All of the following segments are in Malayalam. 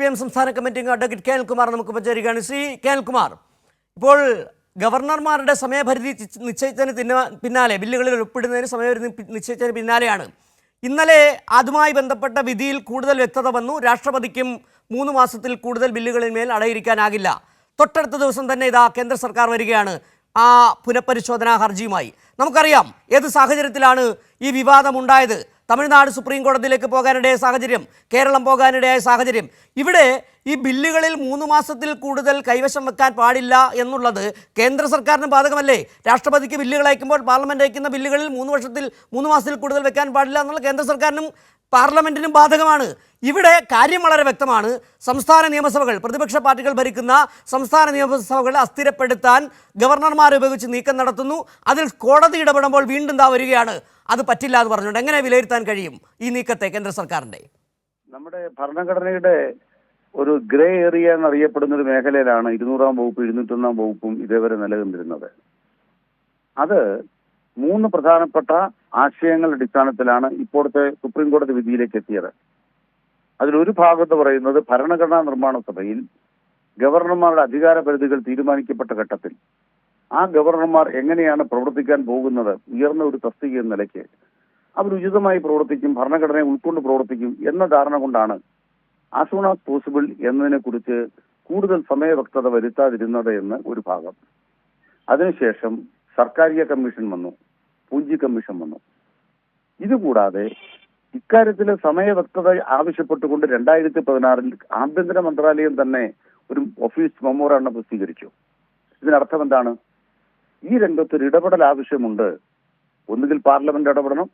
CPM സംസ്ഥാന കമ്മിറ്റി അംഗം അഡ്വക്കേറ്റ് കെ അനിൽകുമാർ നമുക്ക് ചേരുകയാണ്. ശ്രീ കെ അനിൽകുമാർ, ഇപ്പോൾ ഗവർണർമാരുടെ സമയപരിധി നിശ്ചയിച്ചതിന് പിന്നാലെ, ബില്ലുകളിൽ ഒപ്പിടുന്നതിന് സമയപരിധി നിശ്ചയിച്ചതിന് പിന്നാലെയാണ് ഇന്നലെ അതുമായി ബന്ധപ്പെട്ട വിധിയിൽ കൂടുതൽ വ്യക്തത വന്നു. രാഷ്ട്രപതിക്കും 3 മാസത്തിൽ കൂടുതൽ ബില്ലുകളിന്മേൽ അടയിരിക്കാനാകില്ല. തൊട്ടടുത്ത ദിവസം തന്നെ ഇതാ കേന്ദ്ര സർക്കാർ വരികയാണ് ആ പുനഃപരിശോധനാ ഹർജിയുമായി. നമുക്കറിയാം ഏത് സാഹചര്യത്തിലാണ് ഈ വിവാദം ഉണ്ടായത്. തമിഴ്നാട് സുപ്രീം കോടതിയിലേക്ക് പോകാനിടയായ സാഹചര്യം, കേരളം പോകാനിടയായ സാഹചര്യം. ഇവിടെ ഈ ബില്ലുകളിൽ 3 മാസത്തിൽ കൂടുതൽ കൈവശം വെക്കാൻ പാടില്ല എന്നുള്ളത് കേന്ദ്ര സർക്കാരിന് ബാധകമല്ലേ? രാഷ്ട്രപതിക്ക് ബില്ലുകൾ അയക്കുമ്പോൾ പാർലമെന്റ് അയക്കുന്ന ബില്ലുകളിൽ 3 മാസത്തിൽ കൂടുതൽ വെക്കാൻ പാടില്ല എന്നുള്ള കേന്ദ്ര സർക്കാരിനും പാർലമെന്റിനും ബാധകമാണ്. ഇവിടെ കാര്യം വളരെ വ്യക്തമാണ്. സംസ്ഥാന നിയമസഭകൾ, പ്രതിപക്ഷ പാർട്ടികൾ ഭരിക്കുന്ന സംസ്ഥാന നിയമസഭകൾ അസ്ഥിരപ്പെടുത്താൻ ഗവർണർമാരെ ഉപയോഗിച്ച് നീക്കം നടത്തുന്നു. അതിൽ കോടതി ഇടപെടുമ്പോൾ വീണ്ടും വരികയാണ് അത് പറ്റില്ല എന്ന് പറഞ്ഞുകൊണ്ട്. എങ്ങനെ വിലയിരുത്താൻ കഴിയും ഈ നീക്കത്തെ കേന്ദ്ര സർക്കാരിന്റെ? നമ്മുടെ ഭരണഘടനയുടെ ഒരു ഗ്രേ ഏരിയ എന്നറിയപ്പെടുന്ന ഒരു മേഖലയിലാണ് 200-ാം വകുപ്പ് 201-ാം വകുപ്പും ഇതേവരെ നിലനിന്നിരുന്നത്. അത് 3 പ്രധാനപ്പെട്ട ആശയങ്ങളുടെ അടിസ്ഥാനത്തിലാണ് ഇപ്പോഴത്തെ സുപ്രീം കോടതി വിധിയിലേക്ക് എത്തിയത്. അതിലൊരു ഭാഗത്ത് പറയുന്നത് ഭരണഘടനാ നിർമ്മാണ സഭയിൽ ഗവർണർമാരുടെ അധികാര പരിധികൾ തീരുമാനിക്കപ്പെട്ട ഘട്ടത്തിൽ ആ ഗവർണർമാർ എങ്ങനെയാണ് പ്രവർത്തിക്കാൻ പോകുന്നത്, ഉയർന്ന ഒരു തസ്തിക എന്ന നിലയ്ക്ക് അവർ ഉചിതമായി പ്രവർത്തിക്കും, ഭരണഘടനയെ ഉൾക്കൊണ്ട് പ്രവർത്തിക്കും എന്ന ധാരണ കൊണ്ടാണ് ആസ് സൂൺ ആസ് പോസിബിൾ എന്നതിനെ കുറിച്ച് കൂടുതൽ സമയവ്യക്തത വരുത്താതിരുന്നത് എന്ന് ഒരു ഭാഗം. അതിനുശേഷം സർക്കാരിയ കമ്മീഷൻ വന്നു, പൂഞ്ചി കമ്മീഷൻ വന്നു. ഇതുകൂടാതെ ഇക്കാര്യത്തിലെ സമയവ്യക്തത ആവശ്യപ്പെട്ടുകൊണ്ട് 2016 ആഭ്യന്തര മന്ത്രാലയം തന്നെ ഒരു ഓഫീസ് മെമ്മോറാണ്ടം പ്രസിദ്ധീകരിച്ചു. ഇതിനർത്ഥം എന്താണ്? ഈ രംഗത്തൊരു ഇടപെടൽ ആവശ്യമുണ്ട്. ഒന്നുകിൽ പാർലമെന്റ് ഇടപെടണം,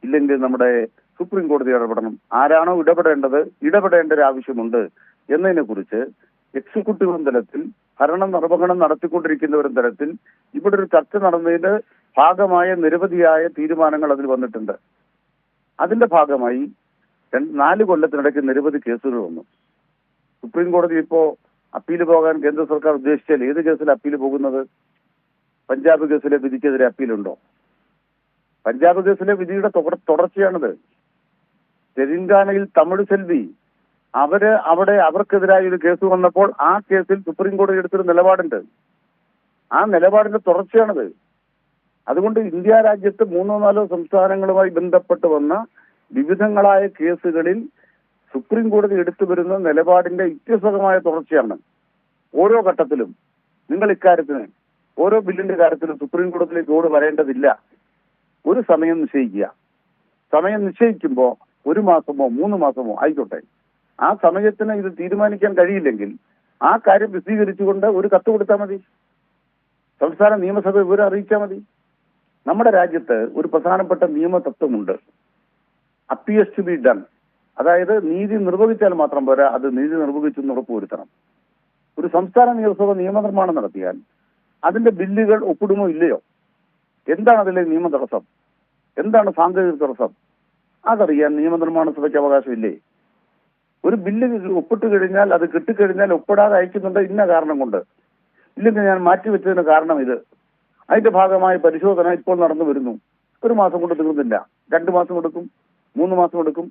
ഇല്ലെങ്കിൽ നമ്മുടെ സുപ്രീം കോടതി ഇടപെടണം. ആരാണോ ഇടപെടേണ്ട ഒരു ആവശ്യമുണ്ട് എന്നതിനെ കുറിച്ച് എക്സിക്യൂട്ടീവ് തലത്തിൽ, ഭരണ നിർവഹണം നടത്തിക്കൊണ്ടിരിക്കുന്നവരും തലത്തിൽ ഇവിടെ ഒരു ചർച്ച നടന്നതിന്റെ ഭാഗമായ നിരവധിയായ തീരുമാനങ്ങൾ അതിൽ വന്നിട്ടുണ്ട്. അതിന്റെ ഭാഗമായി 4 കൊല്ലത്തിനിടയ്ക്ക് നിരവധി കേസുകൾ വന്നു. സുപ്രീം കോടതി ഇപ്പോ അപ്പീൽ പോകാൻ കേന്ദ്ര സർക്കാർ ഉദ്ദേശിച്ചാൽ ഏത് കേസിൽ അപ്പീൽ പോകുന്നത്? പഞ്ചാബ് കേസിലെ വിധിക്കെതിരെ അപ്പീലുണ്ടോ? പഞ്ചാബ് കേസിലെ വിധിയുടെ തുടർച്ചയാണിത്. തെലങ്കാനയിൽ തമിഴ് സെൽവി അവർക്കെതിരായ ഒരു കേസ് വന്നപ്പോൾ ആ കേസിൽ സുപ്രീം കോടതി എടുത്തൊരു നിലപാടുണ്ട്. ആ നിലപാടിന്റെ തുടർച്ചയാണിത്. അതുകൊണ്ട് ഇന്ത്യ രാജ്യത്ത് 3-4 സംസ്ഥാനങ്ങളുമായി ബന്ധപ്പെട്ട് വന്ന വിവിധങ്ങളായ കേസുകളിൽ സുപ്രീം കോടതി എടുത്തു വരുന്ന നിലപാടിന്റെ യുക്തിസഹമായ തുടർച്ചയാണ്. ഓരോ ഘട്ടത്തിലും നിങ്ങൾ ഇക്കാര്യത്തിന്, ഓരോ ബില്ലിന്റെ കാര്യത്തിലും സുപ്രീം കോടതിയിലേക്ക് വരേണ്ടതില്ല. ഒരു സമയം നിശ്ചയിക്കുക. സമയം നിശ്ചയിക്കുമ്പോൾ 1 മാസമോ 3 മാസമോ ആയിക്കോട്ടെ, ആ സമയത്തിന് ഇത് തീരുമാനിക്കാൻ കഴിയില്ലെങ്കിൽ ആ കാര്യം വിശദീകരിച്ചുകൊണ്ട് ഒരു കത്ത് കൊടുത്താൽ മതി. സംസ്ഥാന നിയമസഭ വിവരം അറിയിച്ചാൽ മതി. നമ്മുടെ രാജ്യത്ത് ഒരു പ്രധാനപ്പെട്ട നിയമതത്വമുണ്ട്, അപ്പിയേഴ്സ് ടു ബി ഡൺ. അതായത് നീതി നിർവഹിച്ചാൽ മാത്രം പോരാ, അത് നീതി നിർവഹിച്ചെന്ന് ഉറപ്പുവരുത്തണം. ഒരു സംസ്ഥാന നിയമസഭ നിയമനിർമ്മാണം നടത്തിയാൽ അതിന്റെ ബില്ലുകൾ ഒപ്പിടുമോ ഇല്ലയോ? എന്താണ് അതിലെ നിയമ തടസ്സം? എന്താണ് സാങ്കേതിക തടസ്സം? അതറിയാൻ നിയമനിർമ്മാണ സഭയ്ക്ക് അവകാശമില്ലേ? ഒരു ബില്ല് ഒപ്പിട്ട് കഴിഞ്ഞാൽ, അത് കിട്ടിക്കഴിഞ്ഞാൽ ഒപ്പിടാതെ അയക്കുന്നുണ്ട് ഇന്ന കാരണം കൊണ്ട്, ഇല്ലെങ്കിൽ ഞാൻ മാറ്റിവെച്ചതിന് കാരണം ഇത്, അതിന്റെ ഭാഗമായ പരിശോധന ഇപ്പോൾ നടന്നു വരുന്നു. 1 മാസം കൊണ്ട് തീർന്നില്ല, 2 മാസം എടുക്കും, 3 മാസം എടുക്കും.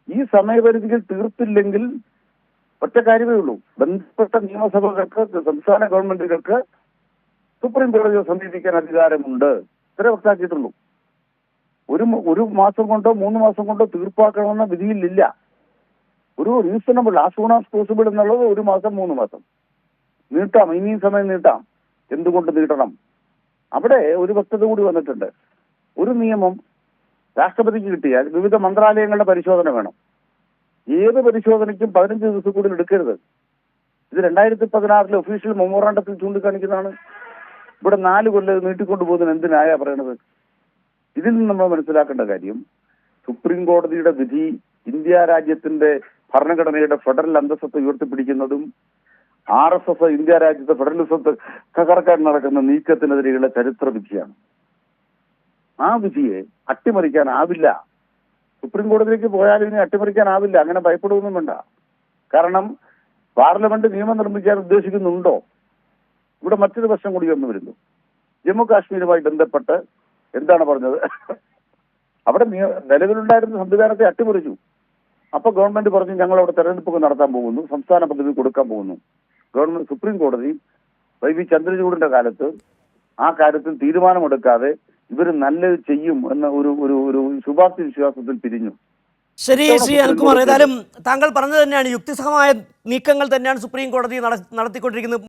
ഈ സമയപരിധികൾ തീർത്തില്ലെങ്കിൽ ഒറ്റ കാര്യമേ ഉള്ളൂ, ബന്ധപ്പെട്ട നിയമസഭകൾക്ക്, സംസ്ഥാന ഗവൺമെന്റുകൾക്ക് സുപ്രീം കോടതിയെ സമീപിക്കാൻ അധികാരമുണ്ട്. ഇത്ര വ്യക്തമാക്കിയിട്ടുള്ളൂ. ഒരു മാസം കൊണ്ടോ 3 മാസം കൊണ്ടോ തീർപ്പാക്കണമെന്ന വിധിയിലില്ല. ഒരു reasonable, as soon as possible എന്നുള്ളത് 1 മാസം 3 മാസം നീട്ടാം, ഇനിയും സമയം നീട്ടാം. എന്തുകൊണ്ട് നീട്ടണം? അവിടെ ഒരു വ്യക്തത കൂടി വന്നിട്ടുണ്ട്. ഒരു നിയമം രാഷ്ട്രപതിക്ക് കിട്ടിയാൽ വിവിധ മന്ത്രാലയങ്ങളുടെ പരിശോധന വേണം. ഏത് പരിശോധനയ്ക്കും 15 ദിവസം കൂടുതൽ എടുക്കരുത്. ഇത് 2016 ഒഫീഷ്യൽ മെമ്മോറാണ്ടത്തിൽ ചൂണ്ടിക്കാണിക്കുന്നതാണ്. ഇവിടെ 4 കൊല്ലം നീട്ടിക്കൊണ്ടു പോകുന്നതിന് എന്തിനായാ പറയണത്? ഇതിൽ നിന്ന് നമ്മൾ മനസ്സിലാക്കേണ്ട കാര്യം, സുപ്രീം കോടതിയുടെ വിധി ഇന്ത്യ രാജ്യത്തിന്റെ ഭരണഘടനയുടെ ഫെഡറൽ അന്തസ്സത്തെ ഉയർത്തിപ്പിടിക്കുന്നതും RSS ഇന്ത്യ രാജ്യത്തെ ഫെഡറലിസത്തെ തകർക്കാൻ നടക്കുന്ന നീക്കത്തിനെതിരെയുള്ള ചരിത്ര വിധിയാണ്. ആ വിധിയെ അട്ടിമറിക്കാനാവില്ല. സുപ്രീം കോടതിയിലേക്ക് പോയാൽ ഇനി അട്ടിമറിക്കാനാവില്ല. അങ്ങനെ ഭയപ്പെടുകയൊന്നും വേണ്ട. കാരണം പാർലമെന്റ് നിയമം നിർമ്മിക്കാൻ ഉദ്ദേശിക്കുന്നുണ്ടോ? ഇവിടെ മറ്റൊരു പ്രശ്നം കൂടി വന്നു വരുന്നു. ജമ്മു കാശ്മീരുമായി ബന്ധപ്പെട്ട് എന്താണ് പറഞ്ഞത്? അവിടെ നിലവിലുണ്ടായിരുന്ന സംവിധാനത്തെ അട്ടിമറിച്ചു. അപ്പൊ ഗവൺമെന്റ് പറഞ്ഞു ഞങ്ങൾ അവിടെ തെരഞ്ഞെടുപ്പൊക്കെ നടത്താൻ പോകുന്നു, സംസ്ഥാന പദ്ധതി കൊടുക്കാൻ പോകുന്നു. ഗവൺമെന്റ് സുപ്രീം കോടതി വി ചന്ദ്രചൂഡിന്റെ കാലത്ത് ആ കാര്യത്തിൽ തീരുമാനമെടുക്കാതെ ഇവർ നല്ലത് ചെയ്യും എന്ന ഒരു ശുഭാപ്തി വിശ്വാസത്തിൽ പിരിഞ്ഞു. ശരി ശ്രീ അനിൽകുമാർ, ഏതായാലും താങ്കൾ പറഞ്ഞത് തന്നെയാണ്, യുക്തിസഹമായ നീക്കങ്ങൾ തന്നെയാണ് സുപ്രീം കോടതി നടത്തിക്കൊണ്ടിരിക്കുന്നത്.